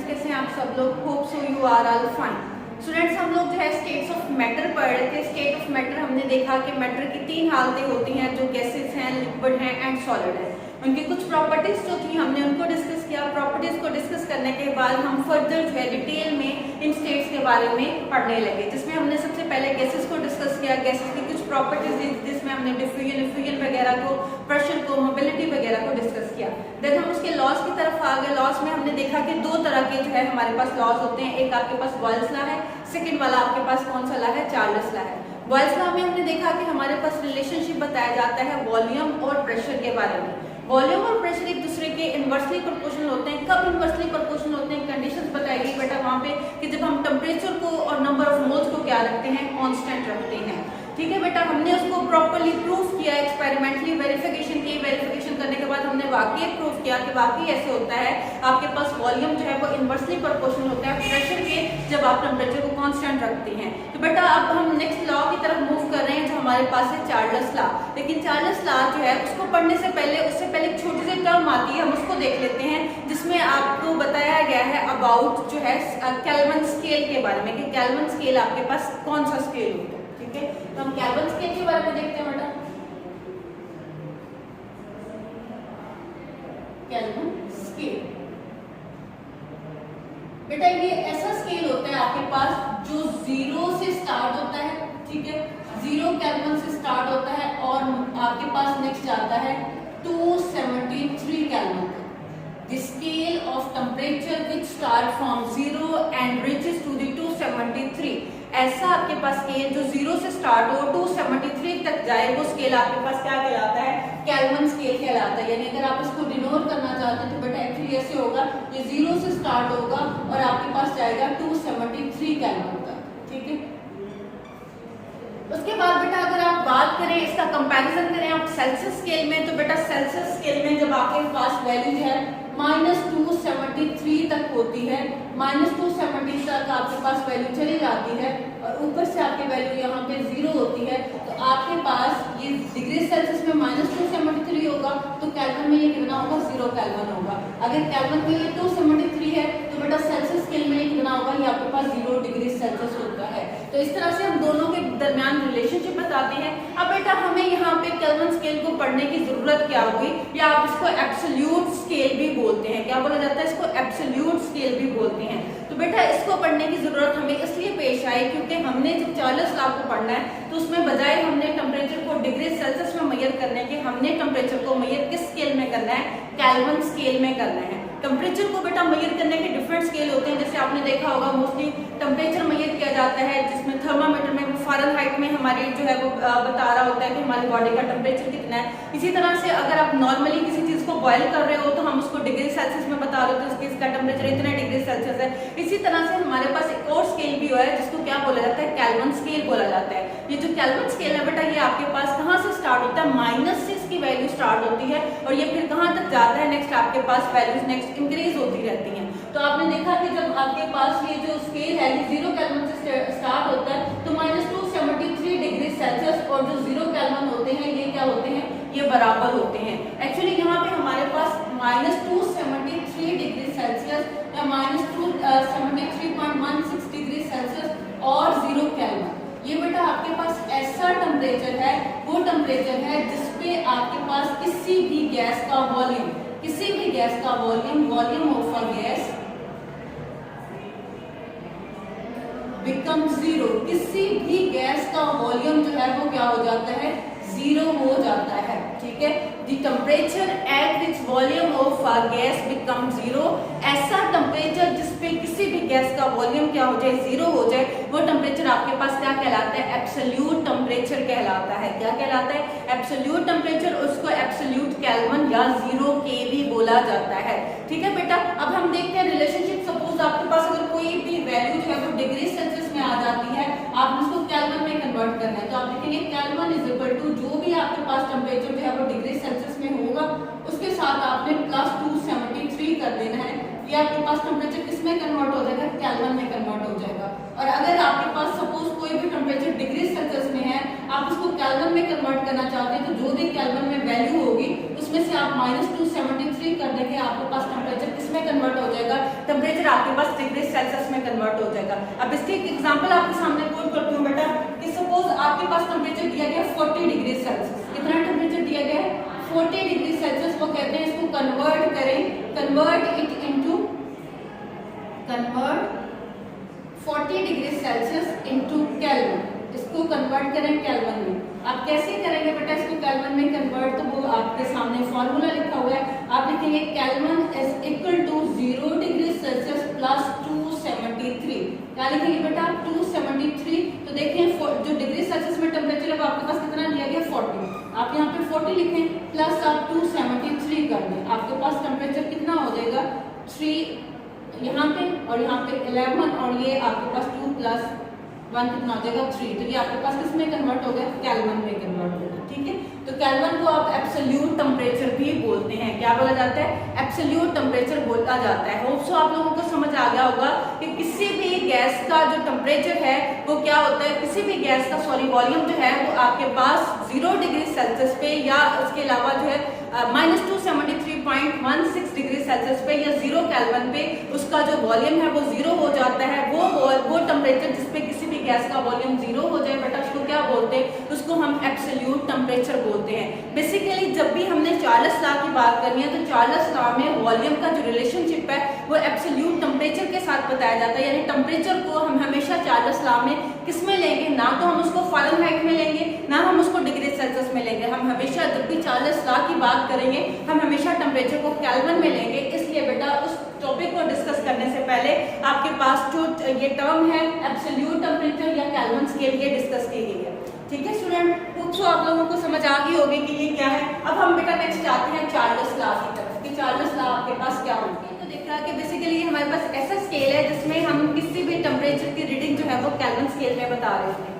कैसे हैं आप सब लोग? Hope so you are all fine. Students, हम लोग जो है स्टेट्स ऑफ मैटर पढ़ रहे थे। स्टेट ऑफ मैटर हमने देखा कि मैटर की तीन हालतें होती हैं, जो गैसेस हैं, लिक्विड हैं एंड सॉलिड है। उनकी कुछ प्रॉपर्टीज जो थी हमने उनको डिस्कस किया। प्रॉपर्टीज को डिस्कस करने के बाद हम फर्दर जो है डिटेल में इन स्टेट्स के बारे में पढ़ने लगे, जिसमें हमने सबसे पहले गैसेस को डिस्कस किया। गैसेस की कुछ प्रॉपर्टीज दी जिसमें हमने डिफ्यूजन, इफ्यूजन वगैरह को, प्रेशर को, मोबिलिटी वगैरह को डिस्कस किया। देन हम उसके लॉज की तरफ आ गए। लॉज में हमने देखा कि दो तरह के जो है हमारे पास लॉज होते हैं। एक आपके पास बॉयल्स लॉ है, सेकंड वाला आपके पास कौन सा लॉ है? चार्ल्स लॉ है। बॉयल्स लॉ में हमने देखा कि हमारे पास रिलेशनशिप बताया जाता है वॉल्यूम और प्रेशर के बारे में। वॉल्यूम और प्रेशर एक दूसरे के इनवर्सली प्रोपोर्शनल होते हैं। कब इनवर्सली प्रोपोर्शनल होते हैं? कंडीशंस बताएगी बेटा वहां पे कि जब हम टेम्परेचर को और नंबर ऑफ मोल्स को क्या रखते हैं? कांस्टेंट रखते हैं। ठीक है बेटा, हमने उसको प्रॉपर्ली प्रूफ किया, एक्सपेरिमेंटली वेरिफिकेशन की। वेरिफिकेशन करने के बाद हमने वाकई प्रूफ किया कि वाकई ऐसे होता है। आपके पास वॉल्यूम जो है वो इनवर्सली प्रोपोर्शनल होता है प्रेशर के, जब आप टेम्परेचर को कांस्टेंट रखते हैं। तो बेटा अब हम नेक्स्ट लॉ की तरफ मूव कर रहे हैं, जो हमारे पास है चार्ल्स लॉ। लेकिन चार्ल्स लॉ जो है उसको पढ़ने से पहले, उससे पहले एक छोटी सी टर्म आती है, हम उसको देख लेते हैं, जिसमें आपको बताया गया है अबाउट जो है केल्विन स्केल के बारे में, कि केल्विन स्केल आपके पास कौन सा स्केल होता है। ठीक है, तो हम केल्विन स्केल के बारे में देखते हैं बेटा। केल्विन स्केल बेटा ये ऐसा स्केल होता है आपके पास जो 0 से स्टार्ट होता है। ठीक है, 0 केल्विन से स्टार्ट होता है और आपके पास नेक्स्ट जाता है 273 केल्विन तक। The scale of temperature which start from 0 and reaches to the 273, ऐसा आपके पास स्केल जो 0 से स्टार्ट हो 273 तक जाए, वो स्केल आपके पास क्या कहलाता है? केल्विन स्केल कहलाता है। यानी अगर आप इसको डिनोट करना चाहते हैं तो बेटा एक्चुअली ऐसे होगा, ये 0 से स्टार्ट होगा और आपके पास जाएगा 273 केल्विन तक। ठीक है, उसके बाद बेटा अगर आप बात करें, इसका कंपैरिजन करें आप सेल्सियस स्केल में, तो बेटा सेल्सियस स्केल में जब आपके पास वैल्यू है -273 तक होती है, -270 तक आपके पास वैल्यू चली जाती है और ऊपर से आपकी वैल्यू यहाँ पे 0 होती है, तो आपके पास ये डिग्री सेल्सियस में -273 होगा, तो केल्विन में ये कितना होगा? 0 केल्विन होगा। अगर केल्विन में ये 273 है तो बेटा सेल्सियस स्केल में ये कितना होगा? ये आपके पास 0 डिग्री सेल्सियस होता है। तो इस तरह से हम दोनों के दरमियान रिलेशनशिप बताते हैं। अब बेटा हमें यहाँ पे केल्विन स्केल को पढ़ने की जरूरत क्या हुई, या आप इसको एब्सोल्यूट स्केल भी बोलते हैं। क्या बोला जाता है इसको? एब्सोल्यूट स्केल भी बोलते हैं। तो बेटा इसको पढ़ने की जरूरत हमें इसलिए पेश आई क्योंकि हमने जब चार्ल्स लॉ को पढ़ना है तो उसमें बजाय हमने टेम्परेचर को डिग्री सेल्सियस में मेजर करने के, हमने टेम्परेचर को मेजर किस स्केल में करना है? केल्विन स्केल में करना है। टेम्परेचर को बेटा मेजर करने के डिफरेंट स्केल होते हैं। जैसे आपने देखा होगा मोस्टली टेम्परेचर मेजर किया जाता है, जिसमें थर्मामीटर में फ़ारेनहाइट में हमारी जो है वो बता रहा होता है कि हमारी बॉडी का टेम्परेचर कितना है। इसी तरह से अगर आप नॉर्मली किसी चीज़ को बॉयल कर रहे हो तो हम उसको डिग्री सेल्सियस में बता रहे हो, तो इसका टेम्परेचर इतना डिग्री सेल्सियस है। इसी तरह से हमारे पास एक और स्केल भी है जिसको क्या बोला जाता है? केल्विन स्केल बोला जाता है। ये जो केल्विन स्केल है बेटा, ये आपके पास कहाँ से स्टार्ट होता है? माइनस से इसकी वैल्यू स्टार्ट होती है और ये फिर कहाँ तक जाता है? नेक्स्ट आपके पास वैल्यूज नेक्स्ट इंक्रीज होती रहती हैं। तो आपने देखा कि जब आपके पास ये जो स्केल है ये 0 केल्विन से स्टार्ट होता है तो -273 डिग्री सेल्सियस, और जो 0 केल्विन होते हैं ये क्या होते हैं? ये बराबर होते हैं। एक्चुअली यहाँ पे हमारे पास -273 डिग्री सेल्सियस या -273.16 डिग्री सेल्सियस और 0 केल्विन, ये बेटा आपके पास ऐसा टेम्परेचर है, वो टेम्परेचर है जिसपे आपके पास किसी भी गैस का वॉल्यूम, किसी भी गैस का volume of a gas become 0, किसी भी गैस का वॉल्यूम जो है वो क्या हो जाता है? 0 हो जाता है। ठीक है, the temperature at which volume of a gas become 0, ऐसा टेम्परेचर जिसपे किसी भी गैस का वॉल्यूम क्या हो जाए? 0 हो जाए, वो टेम्परेचर आपके पास क्या कहलाता है? एब्सोल्यूट टेम्परेचर कहलाता है। क्या कहलाता है? Absolute temperature. उसको एब्सोल्यूट केल्विन या 0 K भी बोला जाता है। ठीक है बेटा, अब हम देखते हैं रिलेशनशिप। सपोज आपके पास अगर कोई भी वैल्यू जो है वो डिग्री सेल्सियस में आ जाती है, आप उसको केल्विन में कन्वर्ट करना है, तो आप लिखेंगे केल्विन इज इक्वल टू जो भी आपके पास टेम्परेचर जो है वो डिग्री सेल्सियस में होगा उसके साथ आपने +273 कर देना है। ये आपके पास टेम्परेचर किस में कन्वर्ट हो जाएगा? केल्विन में कन्वर्ट हो जाएगा। और अगर आपके पास सपोज कोई भी टेम्परेचर डिग्री सेल्सियस में है, आप उसको केल्विन में कन्वर्ट करना चाहते हैं, तो जो भी केल्विन में वैल्यू होगी उसमें से आप -273 कर देंगे, आपके पास टेम्परेचर किस में कन्वर्ट हो जाएगा? टेम्परेचर आपके पास डिग्री सेल्सियस में कन्वर्ट हो जाएगा। अब इसके एक एग्जांपल आपके सामने कोट करती हूँ बेटा कि सपोज आपके पास टेम्परेचर दिया गया है 40 डिग्री सेल्सियस। कितना टेम्परेचर दिया गया है? 40 डिग्री सेल्सियस। वो कहते हैं इसको कन्वर्ट करें, convert 40 degree Celsius into kelvin. इसको कन्वर्ट करें केल्विन में। आप कैसे करेंगे बेटा इसको केल्विन में कन्वर्ट? तो वो आपके सामने फॉर्मूला लिखा हुआ है। आप लिखेंगे kelvin is equal to 0 degree Celsius plus 273। क्या लिखेंगे बेटा? 273। तो देखें जो डिग्री सेल्सियस में टेम्परेचर है वो आपके पास कितना दिया गया? 40। आप यहाँ पे 40 लिखें प्लस आप 273 कर दें। आपके पास टेम्परेचर कितना हो जाएगा? 3 यहाँ पे और यहाँ पे 11 और ये आपके पास 2 प्लस 1 कितना हो जाएगा? 3। तो ये आपके पास किस में कन्वर्ट हो गया? केल्विन में कन्वर्ट हो गया। ठीक है, तो केल्विन को आप एब्सोल्यूट टेम्परेचर भी बोलते हैं। क्या बोला जाता है? एब्सोल्यूट टेम्परेचर बोला जाता है। होप सो आप लोगों को समझ आ गया होगा कि किसी भी गैस का जो टेम्परेचर है वो क्या होता है, किसी भी गैस का वॉल्यूम जो है वो आपके पास 0 डिग्री सेल्सियस पे या उसके अलावा जो है -273.16 डिग्री सेल्सियस पे या 0 केल्विन पे उसका जो वॉल्यूम है वो 0 हो जाता है। वो टेम्परेचर जिसपे किसी भी गैस का वॉल्यूम 0 हो जाए बेटा उसको क्या बोलते हैं? उसको हम एब्सोल्यूट टेम्परेचर बोलते हैं। बेसिकली जब भी हमने चार्ल्स लॉ की बात करनी है तो चार्ल्स लॉ में वॉल्यूम का जो रिलेशनशिप है वो एब्सोल्यूट टेम्परेचर के साथ बताया जाता है। यानी टेम्परेचर को हम हमेशा चार्ल्स लॉ में किस में लेंगे? ना तो हम उसको फ़ारेनहाइट में लेंगे, ना हम उसको डिग्री सेल्सियस में लेंगे। हम हमेशा जब भी चार्ल्स लॉ की बात करेंगे हम हमेशा टेम्परेचर को केल्विन में लेंगे। इसलिए बेटा उस टॉपिक को डिस्कस करने से पहले आपके पास जो ये टर्म है एब्सोल्यूट टेम्परेचर या केल्विन स्केल ये डिस्कस की गई है। ठीक है स्टूडेंट, तो आप लोगों को समझ आ गई होगी कि ये क्या है। अब हम बेटा नेक्स्ट आते हैं चार्ल्स लॉ की तरफ कि चार्ल्स लॉ आपके पास क्या होगी। तो देख रहा कि बेसिकली हमारे पास ऐसा स्केल है जिसमें हम किसी भी टेम्परेचर की रीडिंग जो है वो केल्विन स्केल में बता रहे हैं।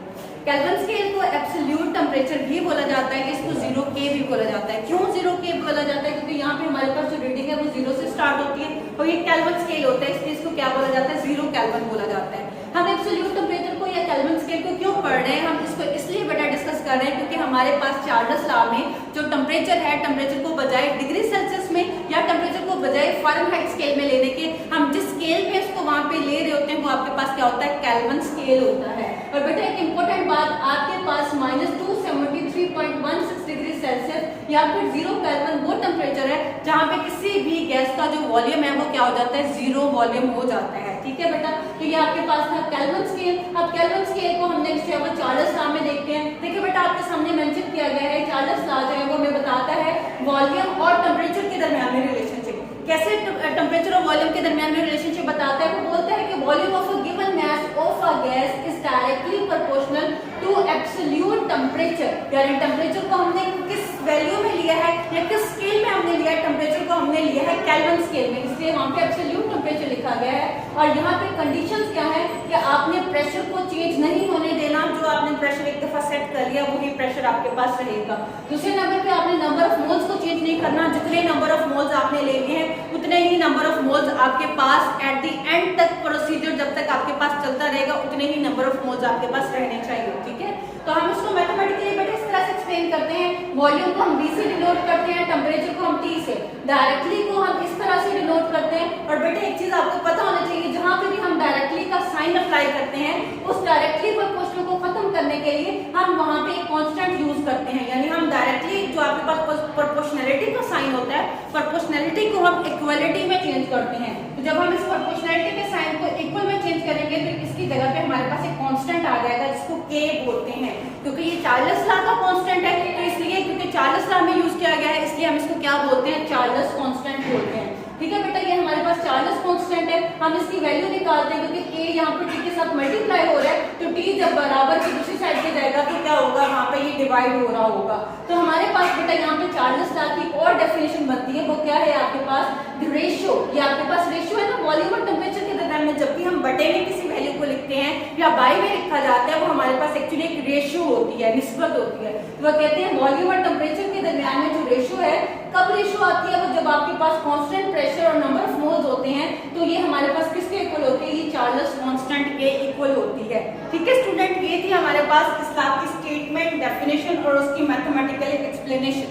केल्विन स्केल को एब्सोल्यूट टेम्परेचर भी बोला जाता है, इसको 0K भी बोला जाता है। क्यों 0K बोला जाता है? क्योंकि यहाँ पे हमारे पास जो रीडिंग है वो 0 से स्टार्ट होती है और ये केल्विन स्केल होता है, इसलिए इसको क्या बोला जाता है? 0 केल्विन बोला जाता है। हम एब्सोल्यूट टेम्परेचर को या केल्विन स्केल को क्यों पढ़ रहे हैं? हम इसको इसलिए बेटा डिस्कस कर रहे हैं क्योंकि हमारे पास चार्ल्स लॉ में जो टेम्परेचर है, टेम्परेचर को बजाय डिग्री सेल्सियस में या टेम्परेचर को बजाय फ़ारेनहाइट स्केल में लेने के हम जिस स्केल पे इसको वहां पे ले रहे होते हैं वो आपके पास क्या होता है? केल्विन स्केल होता है। और बेटा एक इंपॉर्टेंट बात, आपके पास -273.16 डिग्री सेल्सियस या फिर 0 केल्विन वो टेम्परेचर है जहाँ पे किसी भी गैस का जो वॉल्यूम है वो क्या हो जाता है? 0 वॉल्यूम हो जाता है। ठीक है बेटा, तो ये आपके पास था केल्विन स्केल। अब केल्विन स्केल को हम नेक्स्ट जो है वो चार्ल्स लॉ में देखते हैं। देखिए बेटा आपके सामने मेंशन किया गया है चार्ल्स लॉ जो है वो हमें बताता है वॉल्यूम और टेम्परेचर के दरमियान में रिलेशनशिप। कैसे टेम्परेचर और वॉल्यूम के दरमियान में रिलेशनशिप बताता है? वो बोलता है कि volume of a given mass of a gas is directly proportional to absolute temperature. यानी टेम्परेचर को हमने किस वैल्यू में लिया है या किस स्केल में हमने लिया है? टेम्परेचर को हमने लिया है केल्विन स्केल में, इसलिए वहां पे एब्सोल्यूट टेम्परेचर लिखा गया है। और यहाँ पे कंडीशंस क्या है कि आपने प्रेशर को चेंज नहीं होने देना। जो आपने प्रेशर एक दफा सेट कर लिया वही प्रेशर आपके पास रहेगा। दूसरे नंबर पे आपने नंबर ऑफ मोल्स को चेंज नहीं करना। जितने नंबर ऑफ मोल्स आपने लेने हैं उतने ही नंबर ऑफ मोल्स आपके पास एट द एंड तक प्रोसीजर जब तक आपके पास चलता रहेगा उतने ही नंबर ऑफ मोल्स आपके पास रहने चाहिए। ठीक है, तो हम इसको मैथमेटिकली बेटा इस तरह से एक्सप्लेन करते हैं। वॉल्यूम को हम V से डिनोट करते हैं, टेम्परेचर को हम T से, डायरेक्टली को हम इस तरह से डिनोट करते हैं। और बेटा एक चीज आपको पता होना चाहिए, जहां पे भी हम डायरेक्टली का साइन अप्लाई करते हैं उस डायरेक्टली प्रोपोर्शनल को खत्म करने के लिए हम वहां पे एक कांस्टेंट यूज करते हैं। यानी हम डायरेक्टली जो आपके पास प्रोपोर्शनैलिटी का साइन होता है, प्रोपोर्शनैलिटी को हम इक्वलिटी में चेंज करते हैं। तो जब हम इस प्रोपोर्शनैलिटी के साइन को इक्वल में चेंज करेंगे तो इसकी जगह पे हमारे पास एक कांस्टेंट आ जाएगा जिसको K बोलते हैं। क्योंकि ये चार्ल्स लॉ का कांस्टेंट है तो इसलिए क्योंकि चार्ल्स लॉ में यूज किया गया है इसलिए हम इसको क्या बोलते हैं? चार्ल्स कांस्टेंट बोलते हैं। ठीक है बेटा, ये हमारे पास चार्ल्स कांस्टेंट है। हम इसकी वैल्यू निकालते हैं क्योंकि K यहाँ पे T के साथ मल्टीप्लाई हो रहा है तो T जब बराबर की दूसरी साइड पे जाएगा तो क्या होगा? वहाँ पे ये डिवाइड हो रहा होगा। तो हमारे पास बेटा यहाँ पे चार्ल्स लॉ की और डेफिनेशन बनती है। वो क्या है आपके पास? रेशियो। ये आपके पास रेशियो है ना वॉल्यूम और टेम्परेचर के दरमियान में। जब भी हम बटे में किसी वैल्यू को लिखते हैं या बाई में लिखा जाता है वो हमारे पास एक्चुअली एक रेशियो होती है, निस्बत होती है। तो वो कहते हैं वॉल्यूम और टेम्परेचर के दरमियान में जो रेशियो है, कब रेशियो आती है? वो जब आपके पास कांस्टेंट प्रेशर और नंबर ऑफ मोल्स होते हैं तो ये हमारे पास किसके इक्वल होती है? ये चार्ल्स कांस्टेंट के इक्वल होती है। ठीक है स्टूडेंट, ये थी हमारे पास इस लॉ की स्टेटमेंट, डेफिनेशन और उसकी मैथमेटिकल एक्सप्लेनेशन।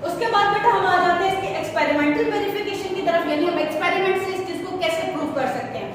उसके बाद बेटा हम आ जाते हैं इसके एक्सपेरिमेंटल वेरिफिकेशन की तरफ। यानी हम एक्सपेरिमेंट से इस चीज को कैसे प्रूव कर सकते हैं।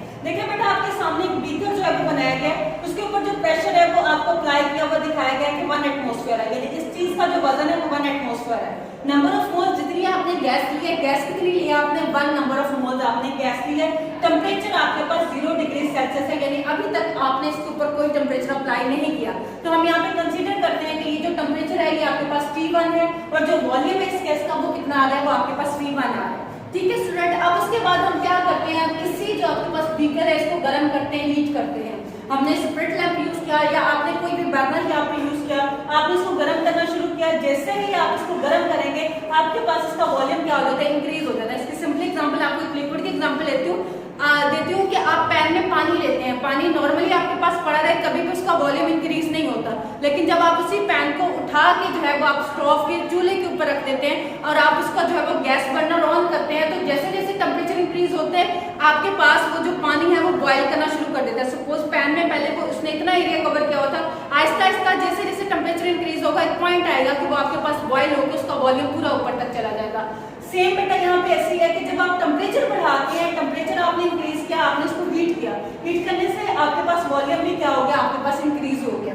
1 एटमॉस्फेयर है, यानी इस चीज का जो वजन है वो 1 एटमॉस्फेयर है। नंबर ऑफ मोल्स जितनी आपने गैस ली है, गैस कितनी ली है आपने, 1 नंबर ऑफ मोल्स आपने गैस ली है। टेम्परेचर आपके पास 0 डिग्री सेल्सियस है, यानी अभी तक आपने इसके ऊपर कोई टेम्परेचर अप्लाई नहीं किया। तो हम यहाँ पे कंसीडर करते हैं कि ये जो टेम्परेचर है ये आपके पास T1 है और जो वॉल्यूम है इस गैस का वो कितना आ रहा है, वो आपके पास V1 आ रहा है। ठीक है स्टूडेंट, अब उसके बाद हम क्या करते हैं, इसी जो आपके पास बीकर है इसको गर्म करते हैं, हीट करते हैं। हमने स्प्रिट लैंप यूज किया या आपने कोई भी बर्नर यहाँ पे यूज किया, आपने इसको गर्म करना शुरू किया। जैसे ही आप इसको गर्म करेंगे आपके पास इसका वॉल्यूम क्या हो जाता है, इंक्रीज हो जाता है। इसकी सिंपल एग्जांपल, आपको एक लिक्विड की एग्जांपल देती हूँ कि आप पैन में पानी लेते हैं, पानी नॉर्मली आपके पास पड़ा रहे, कभी भी उसका वॉल्यूम इंक्रीज नहीं होता। लेकिन जब आप उसी पैन को उठा के जो है वो आप स्टोव के चूल्हे के ऊपर रख देते हैं और आप उसका जो है वो गैस बर्नर ऑन करते हैं, तो जैसे जैसे टेम्परेचर इंक्रीज होते हैं आपके पास वो जो पानी है वो बॉयल करना शुरू कर देता है। सपोज पैन में पहले वो उसने इतना एरिया कवर किया होता, आहिस्ता आहिस्ता जैसे जैसे टेम्परेचर इंक्रीज होगा एक पॉइंट आएगा कि वो आपके पास बॉयल होकर उसका वॉल्यूम पूरा ऊपर तक चला जाएगा। सेम बेटा यहाँ पे ऐसी है कि जब आप टेम्परेचर बढ़ाते हैं, टेम्परेचर आपने इंक्रीज किया, आपने इसको हीट किया, हीट करने से आपके पास वॉल्यूम भी क्या हो गया, आपके पास इंक्रीज हो गया।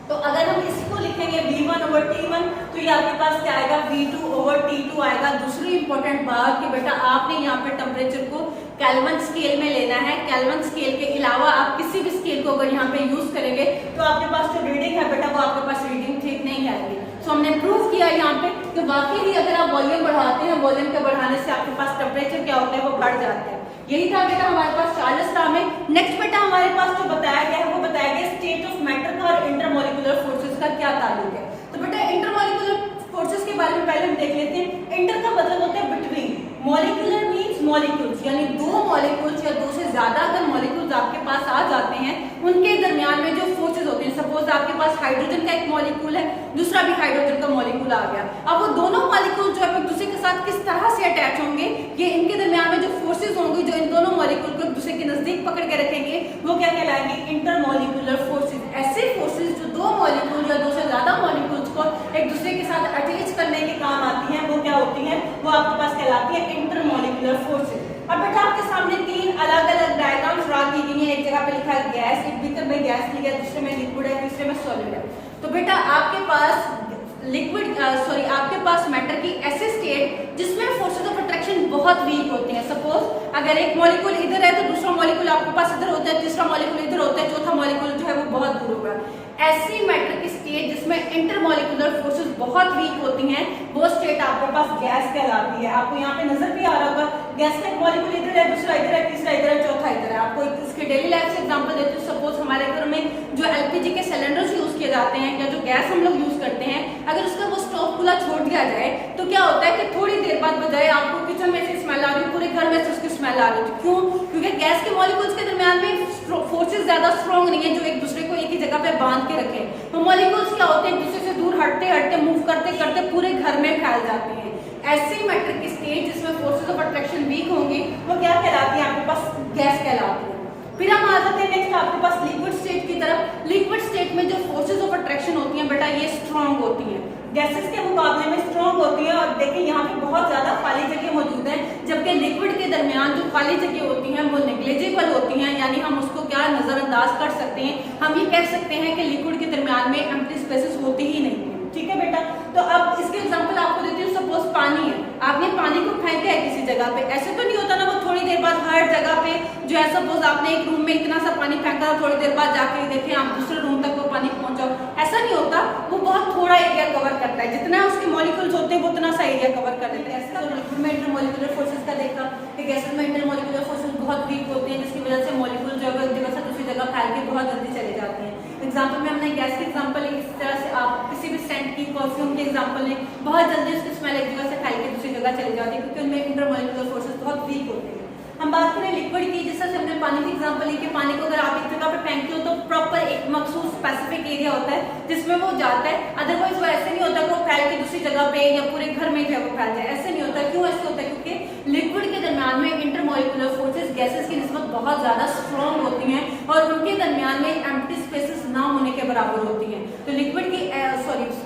तो अगर हम इसको लिखेंगे V1 over T1 तो ये आपके पास क्या आएगा, V2 over T2 आएगा। दूसरी इंपॉर्टेंट बात कि बेटा आपने यहाँ पे टेम्परेचर को केल्विन स्केल में लेना है। केल्विन स्केल के अलावा आप किसी भी स्केल को अगर यहाँ पे यूज करेंगे तो आपके पास जो रीडिंग है बेटा वो आपके पास रीडिंग ठीक नहीं आएगी। तो हमने प्रूव किया यहाँ पे कि वाकई ही अगर आप वॉल्यूम बढ़ाते हैं, वॉल्यूम के बढ़ाने से आपके पास टेम्परेचर क्या होता है वो बढ़ जाता है। यही था बेटा हमारे पास चार्ल्स लॉ में। नेक्स्ट बेटा हमारे पास जो बताया गया है वो बताया गया स्टेट ऑफ मैटर का और इंटरमोलिकुलर फोर्सेस का क्या ताल्लुक है। तो बेटा इंटरमोलिकुलर फोर्सेस के बारे में पहले हम देख लेते हैं। इंटर का मतलब होता है बिटवीन, मॉलिक्यूलर मींस मॉलिक्यूल्स, यानी दो मॉलिक्यूल्स या दो से ज्यादा अगर मॉलिक्यूल्स आपके पास आ जाते हैं उनके दरमियान में जो फोर्सेस होते हैं। सपोज आपके पास हाइड्रोजन का एक मॉलिक्यूल है, दूसरा भी हाइड्रोजन का मॉलिक्यूल आ गया, अब वो दोनों मॉलिक्यूल जो है एक दूसरे के साथ किस तरह से अटैच होंगे, ये इनके दरमियान में जो फोर्सेस होंगे जो इन दोनों मॉलिक्यूल को एक दूसरे के नजदीक पकड़ के रखेंगे वो क्या कहलाएंगे, इंटरमॉलिक्यूलर फोर्सेस। ऐसे फोर्सेस जो दो मॉलिक्यूल या दो से ज्यादा मॉलिक्यूल्स को एक दूसरे के साथ अटैच करने के काम आती हैं, वो क्या होती हैं, वो आपके पास कहलाती है इंटरमॉलिक्यूलर फोर्सेस। अब बेटा आपके सामने तीन अलग अलग डायग्राम्स ड्रा की गई हैं। एक जगह पे लिखा है गैस, एक बीकर में गैस लिया, दूसरे में लिक्विड है, तीसरे में सॉलिड है। तो बेटा आपके पास आपके पास मैटर की ऐसे स्टेट जिसमें फोर्सेस ऑफ अट्रैक्शन बहुत वीक होते हैं। सपोज अगर एक मॉलिक्यूल इधर है तो दूसरा मॉलिक्यूल आपके पास इधर होता है, तीसरा मॉलिक्यूल इधर होता है, चौथा मॉलिक्यूल जो है वो बहुत दूर होगा। ऐसी मैटर की स्टेट जिसमें इंटरमॉलिक्यूलर फोर्सेस बहुत वीक होती हैं वो स्टेट आपके पास गैस कहलाती है। आपको यहाँ पे नजर भी आ रहा होगा, गैस का एक मॉलिक्यूल इधर है, दूसरा इधर है, तीसरा इधर है, चौथा इधर है। आपको इसके डेली लाइफ से एग्जांपल देती हूँ। सपोज हमारे घर में जो एलपीजी के सिलेंडर्स यूज किए जाते हैं या जो गैस हम लोग यूज करते हैं, अगर उसका वो स्टोव खुला छोड़ दिया जाए तो क्या होता है कि थोड़ी देर बाद बजाय आपको किचन में से स्मेल आ रही है, पूरे घर में से उसकी स्मेल आ रही है। क्यों? क्योंकि गैस के मॉलिक्यूल्स के दरमियान में फोर्सेस ज्यादा स्ट्रॉन्ग नहीं है जो एक दूसरे को एक ही जगह पे बांध के रखे। तो मॉलिक्यूल्स क्या होते हैं, एक दूसरे से दूर हटते हटते मूव करते करते पूरे घर में फैल जाते हैं। ऐसी मैटर की स्टेट जिसमें फोर्सेस ऑफ अट्रैक्शन वीक होंगी वो क्या कहलाती है, आपके पास गैस कहलाती है। फिर हम आ जाते हैं नेक्स्ट आपके पास लिक्विड स्टेट की तरफ। लिक्विड स्टेट में जो फोर्सेस ऑफ अट्रैक्शन होती हैं बेटा ये स्ट्रॉन्ग होती हैं, गैसेस के मुकाबले में स्ट्रॉन्ग होती है। और देखिए यहाँ पे बहुत ज्यादा खाली जगह मौजूद है, जबकि लिक्विड के दरमियान जो खाली जगह होती हैं वो नेग्लिजिबल होती हैं, यानी हम उसको क्या नजरअंदाज कर सकते हैं। हम ये कह सकते हैं कि लिक्विड के दरमियान में एम्प्टी स्पेसेस होती ही नहीं है। ठीक है बेटा, तो अब इसके एग्जांपल आपको देती हूँ। सपोज पानी है, आपने पानी को फेंका है किसी जगह पे, ऐसे तो नहीं होता ना वो थोड़ी देर बाद हर जगह पे जो है, सपोज आपने एक रूम में इतना सा पानी फेंका, थोड़ी देर बाद जाके देखें आप दूसरे रूम तक वो पानी पहुंचाओ, ऐसा नहीं होता। वो बहुत थोड़ा एरिया कवर करता है, जितना उसके मॉलिक्यूल्स होते हैं वो उतना सा एरिया कवर कर देते हैं। ऐसा लिक्विड में इंटरमॉलिक्यूलर फोर्सेस का देखा कि गैसेस में इंटरमॉलिक्यूलर फोर्सेस बहुत वीक होते हैं, जिसकी वजह से मॉलिक्यूल जो है एक जगह से दूसरी जगह फैल के बहुत जल्दी चले जाते हैं। एग्जाम्पल में हमने गैस के एग्जाम्पल ली, इस तरह से आप किसी भी सेंट की, परफ्यूम के एग्जाम्पल लें, बहुत जल्दी उसकी स्मेल एक जगह से फैल के दूसरी जगह चली जाती है क्योंकि उनमें इंटरमॉलिक्यूलर फोर्सेस बहुत वीक होते हैं। हम बात करें लिक्विड की, जिस तरह से हमने पानी की एग्जांपल ली कि पानी को अगर आप एक जगह पे फेंकते हो तो प्रॉपर एक मखसूस स्पेसिफिक एरिया होता है जिसमें वो जाता है, अदरवाइज वो ऐसे नहीं होता कि वो फैल के दूसरी जगह पे या पूरे घर में जो है वो फैल जाए, ऐसे नहीं होता। क्यों ऐसे होता है? क्योंकि लिक्विड के दरमियान में इंटरमॉलिक्यूलर फोर्सेस गैसेस की निस्बत बहुत ज्यादा स्ट्रॉन्ग होती हैं और उनके दरमियान में एम्प्टी स्पेसेस ना होने के बराबर होती हैं। तो लिक्विड की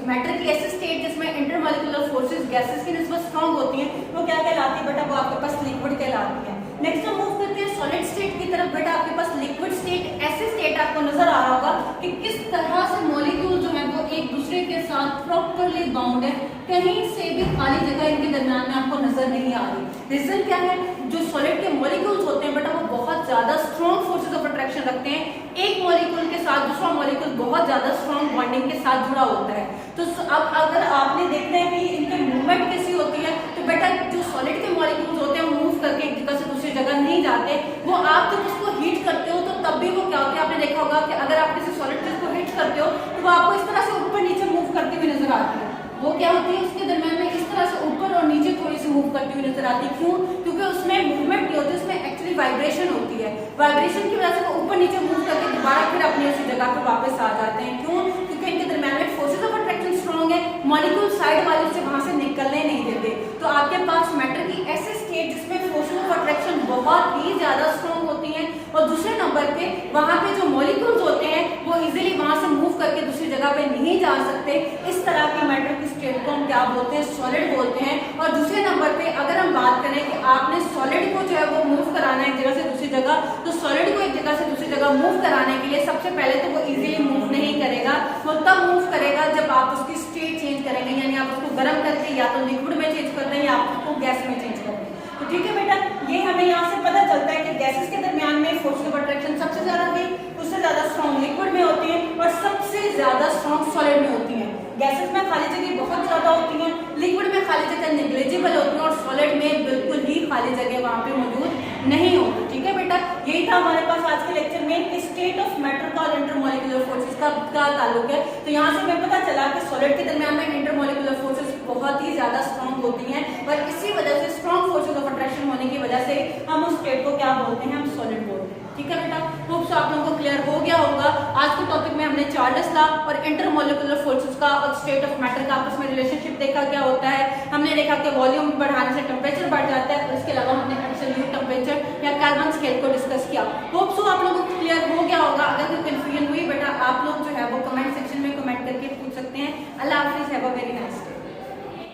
मैटर की ऐसी स्टेट जिसमें इंटरमॉलिक्यूलर फोर्सेस गैसेस की निस्बत स्ट्रॉन्ग होती हैं वो क्या कहलाती है बेटा? वो आपके पास लिक्विड कहलाती है। नेक्स्ट हम मूव करते हैं सॉलिड स्टेट की तरफ। बेटा आपके पास लिक्विड स्टेट ऐसे स्टेट आपको नजर आ रहा होगा कि किस तरह से मॉलिक्यूल जो है वो एक दूसरे दूसरे के साथ प्रॉपरली बाउंड है, कहीं से भी खाली जगह इनके दरमियान में आपको नजर नहीं आ रही। रीजन क्या है, जो सॉलिड के मॉलिक्यूल्स होते हैं बेटा वो बहुत ज्यादा स्ट्रॉन्ग फोर्सेस ऑफ अट्रैक्शन रखते हैं, एक मॉलिक्यूल के साथ दूसरा मॉलिक्यूल बहुत ज्यादा स्ट्रॉन्ग बॉन्डिंग के साथ जुड़ा होता है। तो अब अगर आपने देखना है कि इनकी मूवमेंट कैसी होती है, तो बेटा जो सॉलिड के मॉलिक्यूल्स होते हैं मूव करके एक जगह से दूसरी जगह नहीं जाते, वो आप जब उसको हीट करते हो तो तब भी वो क्या होती है, आपने देखा होगा कि अगर आप किसी सॉलिड चीज को हीट करते हो तो वो आपको इस तरह से ऊपर नीचे मूव करती हुई नजर आती है। वो क्या होती है, उसके दरमियान में इस तरह से ऊपर और नीचे थोड़ी सी मूव करती हुई नजर आती है। क्यों? क्योंकि उसमें मूवमेंट नहीं होती, उसमें एक्चुअली वाइब्रेशन होती है। वाइब्रेशन की वजह से वो ऊपर नीचे मूव करके दोबारा फिर अपनी उसी जगह पर वापस आ जाते हैं। क्यों? क्योंकि इनके दरमियान में फोर्सेस ऑफ अट्रैक्शन स्ट्रॉन्ग है, मॉलिक्यूल साइड वाले से वहां से निकलने नहीं देते। तो आपके पास मैटर की ऐसे स्टेट जिसमें फोर्सेस ऑफ अट्रैक्शन बहुत ही ज्यादा स्ट्रॉन्ग होती है, और दूसरे नंबर पे वहां पे जो मॉलिक्यूल्स होते हैं वो इजीली वहां से मूव करके दूसरी जगह पे नहीं जा सकते। इस तरह के मैटर की स्टेट को हम क्या बोलते हैं, सॉलिड बोलते हैं। और दूसरे नंबर पे अगर हम बात करें कि आपने सॉलिड को जो है वो मूव कराना है एक जगह से दूसरी जगह, तो सॉलिड को एक जगह से दूसरी जगह मूव कराने के लिए सबसे पहले तो वो इजीली मूव नहीं करेगा, वो तब मूव करेगा जब आप उसकी स्टेट चेंज करेंगे, यानी आप उसको गर्म करके या तो लिक्विड में चेंज कर दें या आप उसको गैस में चेंज कर दें। तो ठीक है बेटा, ये हमें यहाँ से पता चलता है कि गैसेस के दरमियान में फोर्स ऑफ अट्रैक्शन सबसे ज्यादा थी, उससे ज्यादा स्ट्रॉन्ग लिक्विड में होती है और सबसे ज्यादा स्ट्रॉन्ग सॉलिड में होती है। गैसेस में खाली जगह बहुत ज्यादा होती है, लिक्विड में खाली जगह नेग्लिजिबल होती है और सॉलिड में बिल्कुल ही खाली जगह वहां पे मौजूद नहीं होती। ठीक है बेटा, यही था हमारे पास आज के लेक्चर में स्टेट ऑफ मैटर का और इंटरमॉलिक्यूलर फोर्सेस का ताल्लुक है। तो यहाँ से हमें पता चला कि सॉलिड के दरमियान में इंटरमॉलिक्यूलर फोर्सेस बहुत ही ज्यादा स्ट्रॉन्ग होती हैं, और इसी वजह से स्ट्रॉन्ग फोर्सेस ऑफ अट्रैक्शन होने की वजह से हम उस स्टेट को क्या बोलते हैं, हम सॉलिड बोलते हैं। ठीक है बेटा, होप सो आप लोगों को क्लियर हो गया होगा। आज के टॉपिक में हमने चार्ल्स लॉ और इंटरमॉलिक्यूलर फोर्सेस का और स्टेट ऑफ मैटर का आपस में रिलेशनशिप देखा क्या होता है। हमने देखा कि वॉल्यूम बढ़ाने से टेम्परेचर बढ़ जाता है, और इसके अलावा हमने एब्सोल्यूट टेम्परेचर या कार्बन स्केल को डिस्कस किया। होप सो आप लोगों को क्लियर हो गया होगा। अगर कोई कंफ्यूजन हुई बेटा, आप लोग जो है वो कमेंट सेक्शन में कमेंट करके पूछ सकते हैं। अल्लाह हाफिज, have a very nice day.